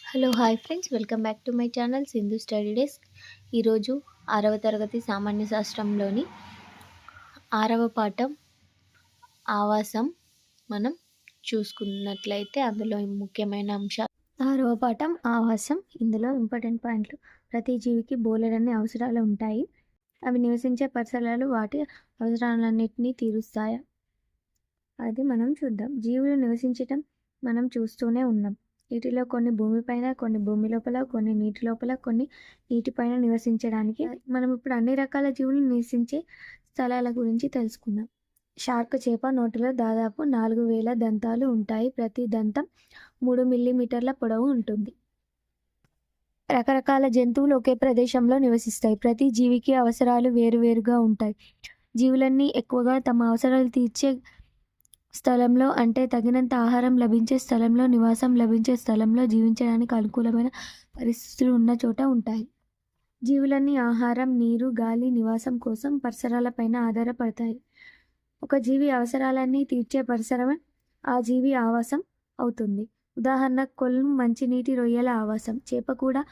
Hello hi friends, welcome back to my channel Sindhu study desk. ఈరోజు 6వ తరగతి సామాన్య శాస్త్రంలోని 6వ పాఠం ఆవాసం మనం చూసుకున్నట్లయితే అందులో ముఖ్యమైన అంశాలు. 6వ పాఠం ఆవాసం. ఇందులో ఇంపార్టెంట్ పాయింట్లు: ప్రతి జీవికి బోలెడన్ని అవసరాలు ఉంటాయి. అవి నివసించే పరిసరాలు వాటి అవసరాలన్నింటినీ తీరుస్తాయా? అది మనం చూద్దాం. జీవులు నివసించటం మనం చూస్తూనే ఉన్నాం. వీటిలో కొన్ని భూమిపైన, కొన్ని భూమి లోపల, కొన్ని నీటి లోపల, కొన్ని నీటిపైన నివసించడానికి. మనం ఇప్పుడు అన్ని రకాల జీవులు నివసించే స్థలాల గురించి తెలుసుకుందాం. షార్క్ చేప నోటిలో దాదాపు 4000 దంతాలు ఉంటాయి. ప్రతి దంతం 3 మిల్లీమీటర్ల పొడవు ఉంటుంది. రకరకాల జంతువులు ఒకే ప్రదేశంలో నివసిస్తాయి. ప్రతి జీవికి అవసరాలు వేరువేరుగా ఉంటాయి. జీవులన్నీ ఎక్కువగా తమ అవసరాలు తీర్చే స్థలంలో, అంటే తగినంత ఆహారం లభించే స్థలంలో, నివాసం లభించే స్థలంలో, జీవించడానికి అనుకూలమైన పరిస్థితులు ఉన్న చోట ఉంటాయి. జీవులన్నీ ఆహారం, నీరు, గాలి, నివాసం కోసం పరిసరాలపైన ఆధారపడతాయి. ఒక జీవి అవసరాలన్నీ తీర్చే పరిసరమే ఆ జీవి ఆవాసం అవుతుంది. ఉదాహరణ: కొలను మంచినీటి రొయ్యల ఆవాసం. చేప కూడా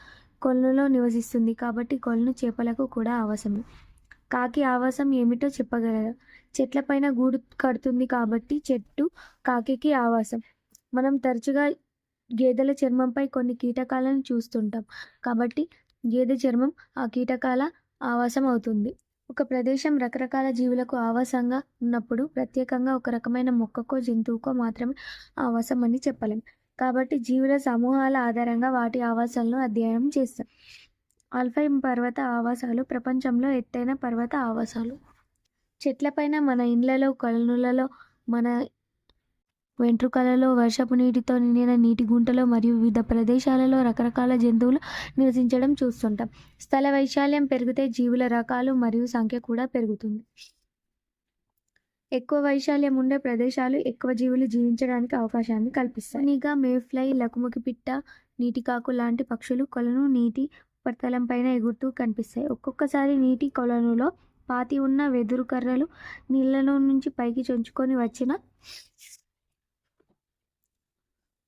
కొలనులో నివసిస్తుంది కాబట్టి కొలను చేపలకు కూడా ఆవాసమే. కాకి ఆవాసం ఏమిటో చెప్పగలరా? చెట్లపైన గూడు కడుతుంది కాబట్టి చెట్టు కాకికి ఆవాసం. మనం తరచుగా గేదెల చర్మంపై కొన్ని కీటకాలను చూస్తుంటాం కాబట్టి గేదె చర్మం ఆ కీటకాల ఆవాసం అవుతుంది. ఒక ప్రదేశం రకరకాల జీవులకు ఆవాసంగా ఉన్నప్పుడు ప్రత్యేకంగా ఒక రకమైన మొక్కకో జంతువుకో మాత్రమే ఆవాసం అని చెప్పలేం. కాబట్టి జీవుల సమూహాల ఆధారంగా వాటి ఆవాసాలను అధ్యయనం చేస్తాం. ఆల్పైన్ పర్వత ఆవాసాలు ప్రపంచంలో ఎత్తైన పర్వత ఆవాసాలు. చెట్లపైన, మన ఇండ్లలో, కొలనులలో, మన వెంట్రుకలలో, వర్షపు నీటితో నిండిన నీటి గుంటలో మరియు వివిధ ప్రదేశాలలో రకరకాల జంతువులు నివసించడం చూస్తుంటాం. స్థల వైశాల్యం పెరిగితే జీవుల రకాలు మరియు సంఖ్య కూడా పెరుగుతుంది. ఎక్కువ వైశాల్యం ఉండే ప్రదేశాలు ఎక్కువ జీవులు జీవించడానికి అవకాశాన్ని కల్పిస్తాయి. నిగా, మేఫ్లై, లకుముకి పిట్ట, నీటికాకు లాంటి పక్షులు కొలను నీటి ఉపరితలంపైన ఎగురుతూ కనిపిస్తాయి. ఒక్కొక్కసారి నీటి కొలనులో పాతి ఉన్న వెదురు కర్రలు నీళ్లలో నుంచి పైకి చొంచుకొని వచ్చిన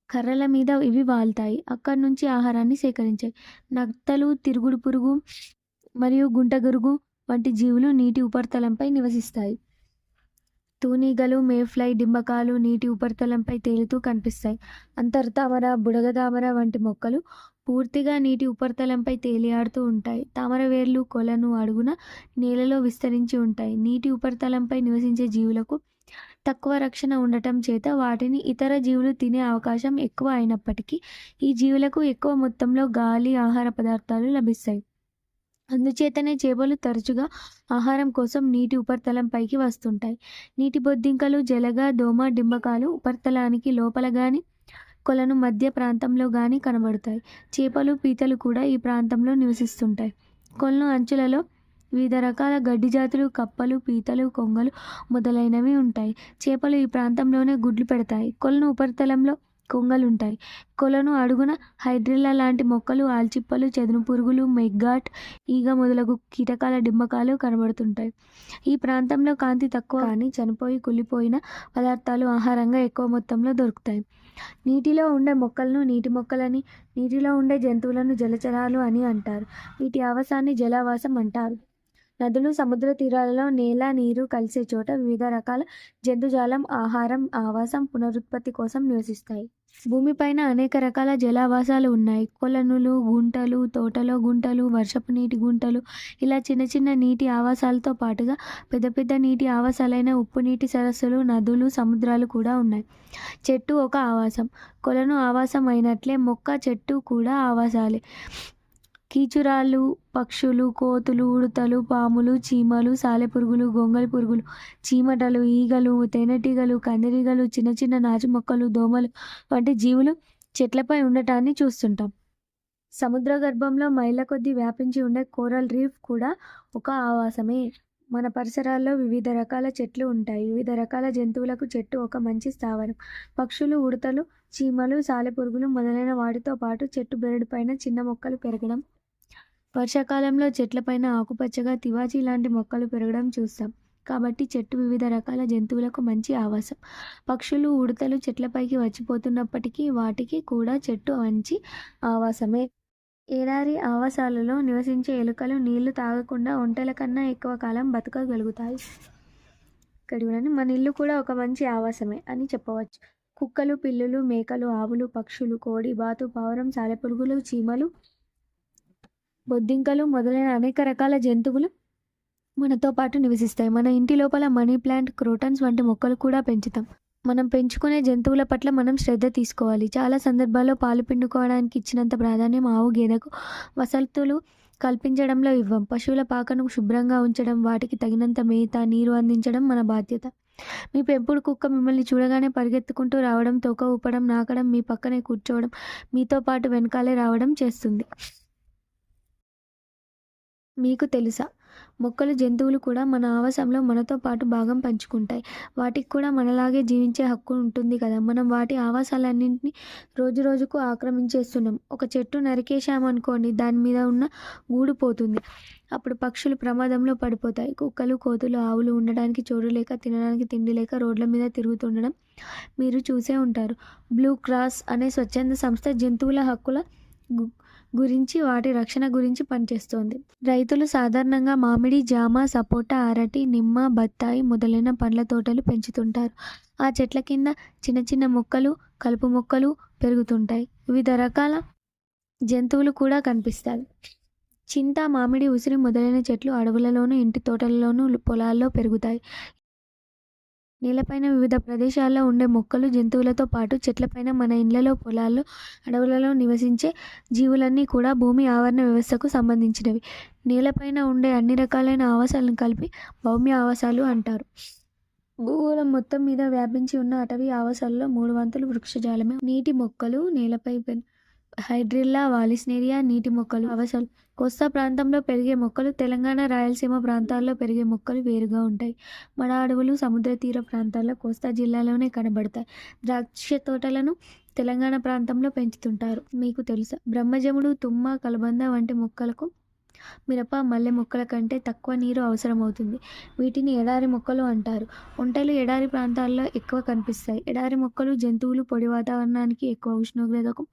కర్రల మీద ఇవి వాల్తాయి. అక్కడి నుంచి ఆహారాన్ని సేకరించాయి. నత్తలు, తిరుగుడు పురుగు మరియు గుంటగరుగు వంటి జీవులు నీటి ఉపరితలంపై నివసిస్తాయి. తూనీగలు, మేఫ్లై, డింబకాలు నీటి ఉపరితలంపై తేలుతూ కనిపిస్తాయి. అంతర్తామర, బుడగతామర వంటి మొక్కలు పూర్తిగా నీటి ఉపరితలంపై తేలియాడుతూ ఉంటాయి. తామర వేర్లు కొలను అడుగున నేలలో విస్తరించి ఉంటాయి. నీటి ఉపరితలంపై నివసించే జీవులకు తక్కువ రక్షణ ఉండటం చేత వాటిని ఇతర జీవులు తినే అవకాశం ఎక్కువ అయినప్పటికీ ఈ జీవులకు ఎక్కువ మొత్తంలో గాలి, ఆహార పదార్థాలు లభిస్తాయి. అందుచేతనే చేపలు తరచుగా ఆహారం కోసం నీటి ఉపరితలం పైకి వస్తుంటాయి. నీటి బొద్దింకలు, జలగ, దోమ, డింబకాలు ఉపరితలానికి లోపల గాని, కొలను మధ్య ప్రాంతంలో గాని కనబడతాయి. చేపలు, పీతలు కూడా ఈ ప్రాంతంలో నివసిస్తుంటాయి. కొలను అంచులలో వివిధ రకాల గడ్డి జాతులు, కప్పలు, పీతలు, కొంగలు మొదలైనవి ఉంటాయి. చేపలు ఈ ప్రాంతంలోనే గుడ్లు పెడతాయి. కొలను ఉపరితలంలో కొంగలుంటాయి. కొలను అడుగున హైడ్రిల్లా లాంటి మొక్కలు, ఆల్చిప్పలు, చెదును పురుగులు, మెగ్గాట్, ఈగ మొదలగు కీటకాల డింబకాలు కనబడుతుంటాయి. ఈ ప్రాంతంలో కాంతి తక్కువ కానీ చనిపోయి కుళ్ళిపోయిన పదార్థాలు ఆహారంగా ఎక్కువ మొత్తంలో దొరుకుతాయి. నీటిలో ఉండే మొక్కలను నీటి మొక్కలని, నీటిలో ఉండే జంతువులను జలచరాలు అని అంటారు. వీటి ఆవాసాన్ని జలావాసం అంటారు. నదులు, సముద్ర తీరాలలో నేల, నీరు కలిసే చోట వివిధ రకాల జంతుజాలం ఆహారం, ఆవాసం, పునరుత్పత్తి కోసం నివసిస్తాయి. భూమిపైన అనేక రకాల జలావాసాలు ఉన్నాయి. కొలనులు, గుంటలు, తోటలో గుంటలు, వర్షపు నీటి గుంటలు, ఇలా చిన్న చిన్న నీటి ఆవాసాలతో పాటుగా పెద్ద పెద్ద నీటి ఆవాసాలైన ఉప్పు నీటి సరస్సులు, నదులు, సముద్రాలు కూడా ఉన్నాయి. చెట్టు ఒక ఆవాసం. కొలను ఆవాసం అయినట్లే మొక్క, చెట్టు కూడా ఆవాసాలే. కీచురాళ్ళు, పక్షులు, కోతులు, ఉడతలు, పాములు, చీమలు, సాలెపురుగులు, గొంగళి పురుగులు, చీమటలు, ఈగలు, తేనెటీగలు, కందిరీగలు, చిన్న చిన్న నాచు మొక్కలు, దోమలు వంటి జీవులు చెట్లపై ఉండటాన్ని చూస్తుంటాం. సముద్ర గర్భంలో మైళ్ళ కొద్దీ వ్యాపించి ఉండే కోరల్ రీఫ్ కూడా ఒక ఆవాసమే. మన పరిసరాల్లో వివిధ రకాల చెట్లు ఉంటాయి. వివిధ రకాల జంతువులకు చెట్టు ఒక మంచి స్థావరం. పక్షులు, ఉడతలు, చీమలు, సాలెపురుగులు మొదలైన వాటితో పాటు చెట్టు బెరడుపైన చిన్న మొక్కలు పెరగడం, వర్షాకాలంలో చెట్లపైన ఆకుపచ్చగా తివాచీ లాంటి మొక్కలు పెరగడం చూస్తాం. కాబట్టి చెట్టు వివిధ రకాల జంతువులకు మంచి ఆవాసం. పక్షులు, ఉడతలు చెట్లపైకి వచ్చిపోతున్నప్పటికీ వాటికి కూడా చెట్టు మంచి ఆవాసమే. ఎడారి ఆవాసాలలో నివసించే ఎలుకలు నీళ్లు తాగకుండా ఒంటెల కన్నా ఎక్కువ కాలం బతకగలుగుతాయి. ఇక్కడ చూడండి, మన ఇల్లు కూడా ఒక మంచి ఆవాసమే అని చెప్పవచ్చు. కుక్కలు, పిల్లులు, మేకలు, ఆవులు, పక్షులు, కోడి, బాతు, పావురం, సాలెపురుగులు, చీమలు, బొద్దింకలు మొదలైన అనేక రకాల జంతువులు మనతో పాటు నివసిస్తాయి. మన ఇంటి లోపల మనీ ప్లాంట్, క్రోటన్స్ వంటి మొక్కలు కూడా పెంచుతాం. మనం పెంచుకునే జంతువుల పట్ల మనం శ్రద్ధ తీసుకోవాలి. చాలా సందర్భాల్లో పాలు పిండుకోవడానికి ఇచ్చినంత ప్రాధాన్యం ఆవు, గేదెకు వసతులు కల్పించడంలో ఇవ్వం. పశువుల పాకను శుభ్రంగా ఉంచడం, వాటికి తగినంత మేత, నీరు అందించడం మన బాధ్యత. మీ పెంపుడు కుక్క మిమ్మల్ని చూడగానే పరిగెత్తుకుంటూ రావడం, తోక ఊపడం, నాకడం, మీ పక్కనే కూర్చోవడం, మీతో పాటు వెనకాలే రావడం చేస్తుంది. మీకు తెలుసా, మొక్కలు, జంతువులు కూడా మన ఆవాసంలో మనతో పాటు భాగం పంచుకుంటాయి. వాటికి కూడా మనలాగే జీవించే హక్కు ఉంటుంది కదా. మనం వాటి ఆవాసాలన్నింటినీ రోజు రోజుకు ఆక్రమించేస్తున్నాం. ఒక చెట్టు నరికేశామనుకోండి, దాని మీద ఉన్న గూడు పోతుంది. అప్పుడు పక్షులు ప్రమాదంలో పడిపోతాయి. కుక్కలు, కోతులు, ఆవులు ఉండడానికి చోటు లేక, తినడానికి తిండి లేక రోడ్ల మీద తిరుగుతుండడం మీరు చూసే ఉంటారు. బ్లూ క్రాస్ అనే స్వచ్ఛంద సంస్థ జంతువుల హక్కుల గురించి, వాటి రక్షణ గురించి పనిచేస్తోంది. రైతులు సాధారణంగా మామిడి, జామ, సపోటా, అరటి, నిమ్మ, బత్తాయి మొదలైన పండ్ల తోటలు పెంచుతుంటారు. ఆ చెట్ల కింద చిన్న చిన్న మొక్కలు, కలుపు మొక్కలు పెరుగుతుంటాయి. వివిధ రకాల జంతువులు కూడా కనిపిస్తాయి. చింత, మామిడి, ఉసిరి మొదలైన చెట్లు అడవులలోనూ, ఇంటి తోటలలోనూ, పొలాల్లో పెరుగుతాయి. నేలపైన వివిధ ప్రదేశాల్లో ఉండే మొక్కలు, జంతువులతో పాటు చెట్లపైన, మన ఇండ్లలో, పొలాల్లో, అడవులలో నివసించే జీవులన్నీ కూడా భూమి ఆవరణ వ్యవస్థకు సంబంధించినవి. నేలపైన ఉండే అన్ని రకాలైన ఆవాసాలను కలిపి భౌమ్య ఆవాసాలు అంటారు. భూగోళం మొత్తం మీద వ్యాపించి ఉన్న అటవీ ఆవాసాలలో 3/4 వృక్షజాలమే. నీటి మొక్కలు, నేలపై హైడ్రిల్లా, వాలిస్నేరియా, నీటి మొక్కలు ఆవాసాలు. కోస్తా ప్రాంతంలో పెరిగే మొక్కలు, తెలంగాణ, రాయలసీమ ప్రాంతాల్లో పెరిగే మొక్కలు వేరుగా ఉంటాయి. మడ అడవులు సముద్ర తీర ప్రాంతాల్లో, కోస్తా జిల్లాలోనే కనబడతాయి. ద్రాక్ష తోటలను తెలంగాణ ప్రాంతంలో పెంచుతుంటారు. మీకు తెలుసా, బ్రహ్మజముడు, తుమ్మ, కలబంద వంటి మొక్కలకు మిరప, మల్లె మొక్కల కంటే తక్కువ నీరు అవసరమవుతుంది. వీటిని ఎడారి మొక్కలు అంటారు. ఒంటెలు ఎడారి ప్రాంతాల్లో ఎక్కువ కనిపిస్తాయి. ఎడారి మొక్కలు, జంతువులు పొడి వాతావరణానికి, ఎక్కువ ఉష్ణోగ్రతకు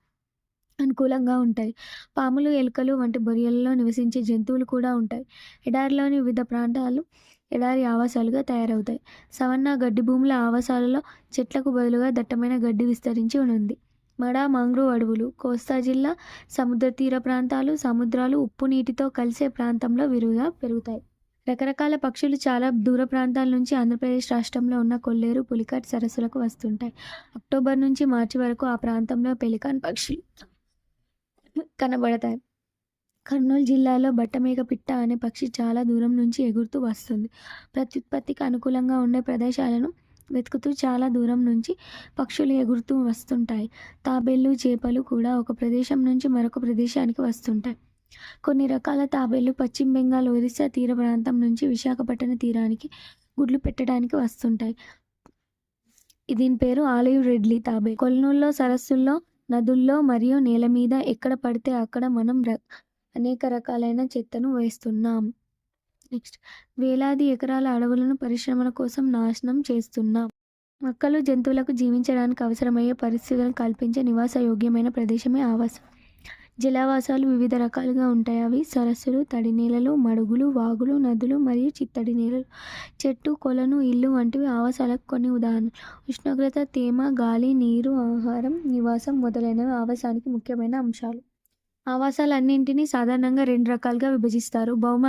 అనుకూలంగా ఉంటాయి. పాములు, ఎలుకలు వంటి బొరియలలో నివసించే జంతువులు కూడా ఉంటాయి. ఎడారిలోని వివిధ ప్రాంతాలు ఎడారి ఆవాసాలుగా తయారవుతాయి. సవన్నా గడ్డి భూముల ఆవాసాలలో చెట్లకు బదులుగా దట్టమైన గడ్డి విస్తరించి ఉంది. మడ, మాంగ్రోవ్ అడవులు కోస్తా జిల్లా, సముద్ర తీర ప్రాంతాలు, సముద్రాలు, ఉప్పు నీటితో కలిసే ప్రాంతంలో విరివిగా పెరుగుతాయి. రకరకాల పక్షులు చాలా దూర ప్రాంతాల నుంచి ఆంధ్రప్రదేశ్ రాష్ట్రంలో ఉన్న కొల్లేరు, పులికాట్ సరస్సులకు వస్తుంటాయి. అక్టోబర్ నుంచి మార్చి వరకు ఆ ప్రాంతంలో పెలికాన్ పక్షులు కనబడతాయి. కర్నూలు జిల్లాలో బట్టమేక పిట్ట అనే పక్షి చాలా దూరం నుంచి ఎగురుతూ వస్తుంది. ప్రత్యుత్పత్తికి అనుకూలంగా ఉండే ప్రదేశాలను వెతుకుతూ చాలా దూరం నుంచి పక్షులు ఎగురుతూ వస్తుంటాయి. తాబేళ్లు, చేపలు కూడా ఒక ప్రదేశం నుంచి మరొక ప్రదేశానికి వస్తుంటాయి. కొన్ని రకాల తాబేళ్లు పశ్చిమ బెంగాల్, ఒరిస్సా తీర ప్రాంతం నుంచి విశాఖపట్టణ తీరానికి గుడ్లు పెట్టడానికి వస్తుంటాయి. దీని పేరు ఆలివ్ రెడ్లీ తాబేలు. కొలనూల్లో, సరస్సుల్లో, నదుల్లో మరియు నేల మీద ఎక్కడ పడితే అక్కడ మనం అనేక రకాలైన చెత్తను వేస్తున్నాం. నెక్స్ట్, వేలాది ఎకరాల అడవులను పరిశ్రమల కోసం నాశనం చేస్తున్నాం. మొక్కలు, జంతువులకు జీవించడానికి అవసరమయ్యే పరిస్థితులను కల్పించే నివాస యోగ్యమైన ప్రదేశమే ఆవాసం. జలావాసాలు వివిధ రకాలుగా ఉంటాయి. అవి సరస్సులు, తడి నేలలు, మడుగులు, వాగులు, నదులు మరియు చిత్తడి నేలలు. చెట్టు, కొలను, ఇల్లు వంటివి ఆవాసాలకు కొన్ని ఉదాహరణలు. ఉష్ణోగ్రత, తేమ, గాలి, నీరు, ఆహారం, నివాసం మొదలైనవి ఆవాసానికి ముఖ్యమైన అంశాలు. ఆవాసాలన్నింటినీ సాధారణంగా 2 రకాలుగా విభజిస్తారు: భౌమ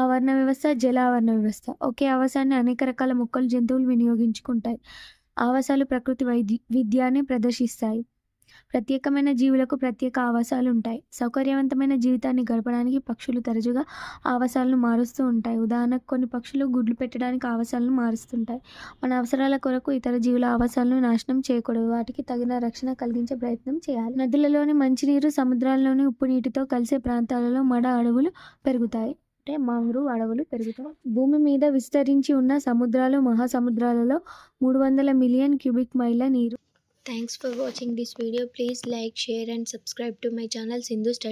ఆవరణ వ్యవస్థ, జల ఆవరణ వ్యవస్థ. ఒకే ఆవాసాన్ని అనేక రకాల మొక్కలు, జంతువులు వినియోగించుకుంటాయి. ఆవాసాలు ప్రకృతి విద్యాన్ని ప్రదర్శిస్తాయి. ప్రత్యేకమైన జీవులకు ప్రత్యేక ఆవాసాలు ఉంటాయి. సౌకర్యవంతమైన జీవితాన్ని గడపడానికి పక్షులు తరచుగా ఆవాసాలను మారుస్తూ ఉంటాయి. ఉదాహరణకు, కొన్ని పక్షులు గుడ్లు పెట్టడానికి ఆవాసాలను మారుస్తుంటాయి. మన అవసరాల కొరకు ఇతర జీవుల ఆవాసాలను నాశనం చేయకూడదు. వాటికి తగిన రక్షణ కలిగించే ప్రయత్నం చేయాలి. నదులలోని మంచినీరు, సముద్రాల్లోని ఉప్పు నీటితో కలిసే ప్రాంతాలలో మడ అడవులు పెరుగుతాయి. మాంగ్రోవ్ అడవులు పెరుగుతాయి. భూమి మీద విస్తరించి ఉన్న సముద్రాలు, మహాసముద్రాలలో 300 మిలియన్ క్యూబిక్ మైళ్ళ నీరు. Thanks for watching this video. Please like, share and subscribe to my channel Sindhu Study.